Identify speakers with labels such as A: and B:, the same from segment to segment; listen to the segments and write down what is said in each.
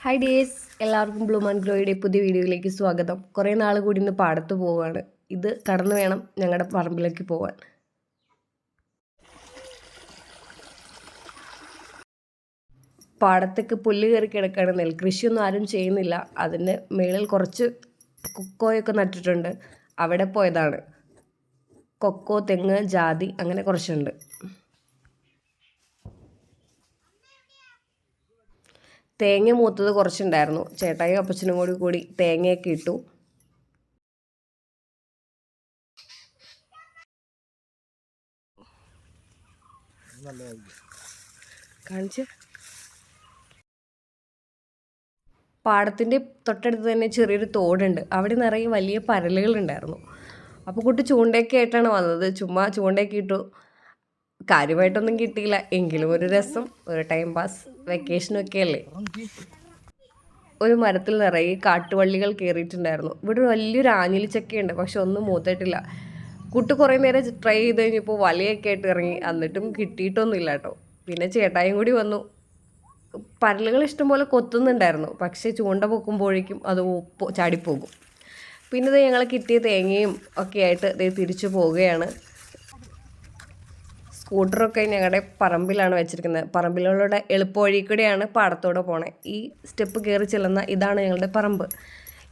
A: Hi days, എല്ലാവർക്കും Bloom and ഗ്രോയുടെ പുതിയ വീഡിയോയിലേക്ക് സ്വാഗതം. കുറേ നാൾ കൂടി ഇന്ന് പാടത്ത് പോവുകയാണ്. ഇത് കടന്നു വേണം ഞങ്ങളുടെ പറമ്പിലേക്ക് പോകാൻ. പാടത്തേക്ക് പുല്ല് കയറി കിടക്കുകയാണ്. നെൽകൃഷിയൊന്നും ആരും ചെയ്യുന്നില്ല. അതിന് മേളിൽ കുറച്ച് കൊക്കോയൊക്കെ നട്ടിട്ടുണ്ട്. അവിടെ പോയതാണ്. കൊക്കോ, തെങ്ങ്, ജാതി അങ്ങനെ കുറച്ചുണ്ട്. തേങ്ങ മൂത്തത് കുറച്ചുണ്ടായിരുന്നു. ചേട്ടായും അപ്പച്ചനും കൂടി തേങ്ങയൊക്കെ ഇട്ടു. കാണിച്ച് പാടത്തിൻ്റെ തൊട്ടടുത്ത് തന്നെ ചെറിയൊരു തോടുണ്ട്. അവിടെ നിറയെ വലിയ പരലുകളുണ്ടായിരുന്നു. അപ്പോൾ കുട്ടി ചൂണ്ടയൊക്കെ ആയിട്ടാണ് വന്നത്. ചുമ്മാ ചൂണ്ടയൊക്കെ ഇട്ടു. കാര്യമായിട്ടൊന്നും കിട്ടിയില്ല, എങ്കിലും ഒരു രസം, ഒരു ടൈം പാസ്. വെക്കേഷനൊക്കെ അല്ലേ. ഒരു മരത്തിൽ നിറയെ കാട്ടുവള്ളികൾ കയറിയിട്ടുണ്ടായിരുന്നു. ഇവിടെ വലിയൊരു ആഞ്ഞിലിച്ചക്കയുണ്ട്, പക്ഷെ ഒന്നും മൂത്തിട്ടില്ല. കുട്ടി കുറേ നേരം ട്രൈ ചെയ്ത് കഴിഞ്ഞപ്പോൾ വലയൊക്കെ ആയിട്ട് ഇറങ്ങി, എന്നിട്ടും കിട്ടിയിട്ടൊന്നുമില്ല കേട്ടോ. പിന്നെ ചേട്ടായും കൂടി വന്നു. പരലുകൾ ഇഷ്ടംപോലെ കൊത്തുന്നുണ്ടായിരുന്നു, പക്ഷേ ചൂണ്ട പൊക്കുമ്പോഴേക്കും അത് ചാടിപ്പോകും. പിന്നെ ഇത് ഞങ്ങൾ കിട്ടിയ തേങ്ങയും ഒക്കെ ആയിട്ട് തിരിച്ചു പോവുകയാണ്. സ്കൂട്ടറൊക്കെ ഞങ്ങളുടെ പറമ്പിലാണ് വെച്ചിരിക്കുന്നത്. പറമ്പിലുള്ള എളുപ്പവഴി കൂടെയാണ് പാടത്തോടെ പോണേ. ഈ സ്റ്റെപ്പ് കയറി ചെല്ലുന്ന ഇതാണ് ഞങ്ങളുടെ പറമ്പ്.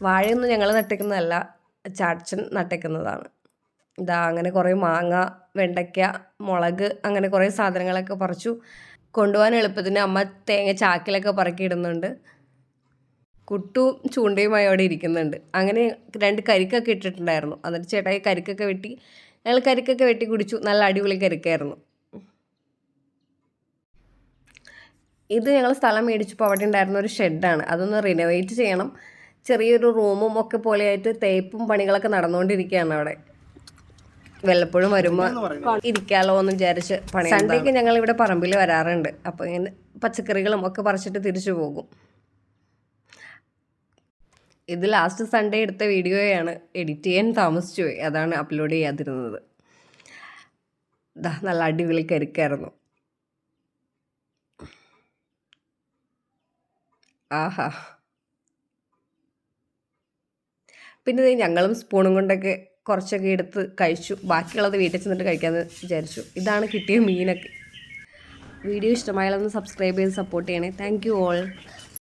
A: വാഴയൊന്നും ഞങ്ങൾ നട്ടേക്കുന്നതല്ല, ചാച്ചൻ നട്ടേക്കുന്നതാണ്. ഇതാ അങ്ങനെ കുറേ മാങ്ങ, വെണ്ടയ്ക്ക, മുളക്, അങ്ങനെ കുറേ സാധനങ്ങളൊക്കെ പറിച്ചു. കൊണ്ടുപോകാൻ എളുപ്പത്തിന് അമ്മ തേങ്ങ ചാക്കിലൊക്കെ പറക്കിയിടുന്നുണ്ട്. കുട്ടും ചൂണ്ടയുമായി അവിടെ ഇരിക്കുന്നുണ്ട്. അങ്ങനെ 2 കരിക്കൊക്കെ ഇട്ടിട്ടുണ്ടായിരുന്നു. എന്നിട്ട് ചേട്ടായി കരിക്കൊക്കെ വെട്ടി, ഞങ്ങൾ കരിക്കൊക്കെ വെട്ടി കുടിച്ചു. നല്ല അടിപൊളി കരിക്കായിരുന്നു. ഇത് ഞങ്ങൾ സ്ഥലം മേടിച്ചപ്പോൾ അവിടെ ഉണ്ടായിരുന്ന ഒരു ഷെഡാണ്. അതൊന്ന് റിനോവേറ്റ് ചെയ്യണം. ചെറിയൊരു റൂമും ഒക്കെ പോലെയായിട്ട് തേപ്പും പണികളൊക്കെ നടന്നുകൊണ്ടിരിക്കുകയാണ് അവിടെ. വല്ലപ്പോഴും വരുമ്പോൾ ഇരിക്കാലോ എന്ന് വിചാരിച്ച് പണി. സൺഡേക്ക് ഞങ്ങൾ ഇവിടെ പറമ്പിൽ വരാറുണ്ട്. അപ്പോൾ ഇങ്ങനെ പച്ചക്കറികളും ഒക്കെ പറിച്ചിട്ട് തിരിച്ചു പോകും. ഇത് ലാസ്റ്റ് സൺഡേ എടുത്ത വീഡിയോയാണ്. എഡിറ്റ് ചെയ്യാൻ താമസിച്ചു പോയി, അതാണ് അപ്ലോഡ് ചെയ്യാതിരുന്നത്. നല്ല അടിപൊളി കരിക്കായിരുന്നു. ആഹാ. പിന്നെ ഞങ്ങളും സ്പൂണും കൊണ്ടൊക്കെ കുറച്ചൊക്കെ എടുത്ത് കഴിച്ചു. ബാക്കിയുള്ളത് വീട്ടിൽ ചെന്നിട്ട് കഴിക്കാമെന്ന് വിചാരിച്ചു. ഇതാണ് കിട്ടിയ മീനൊക്കെ. വീഡിയോ ഇഷ്ടമായാലൊന്ന് സബ്സ്ക്രൈബ് ചെയ്ത് സപ്പോർട്ട് ചെയ്യണേ. Thank you all.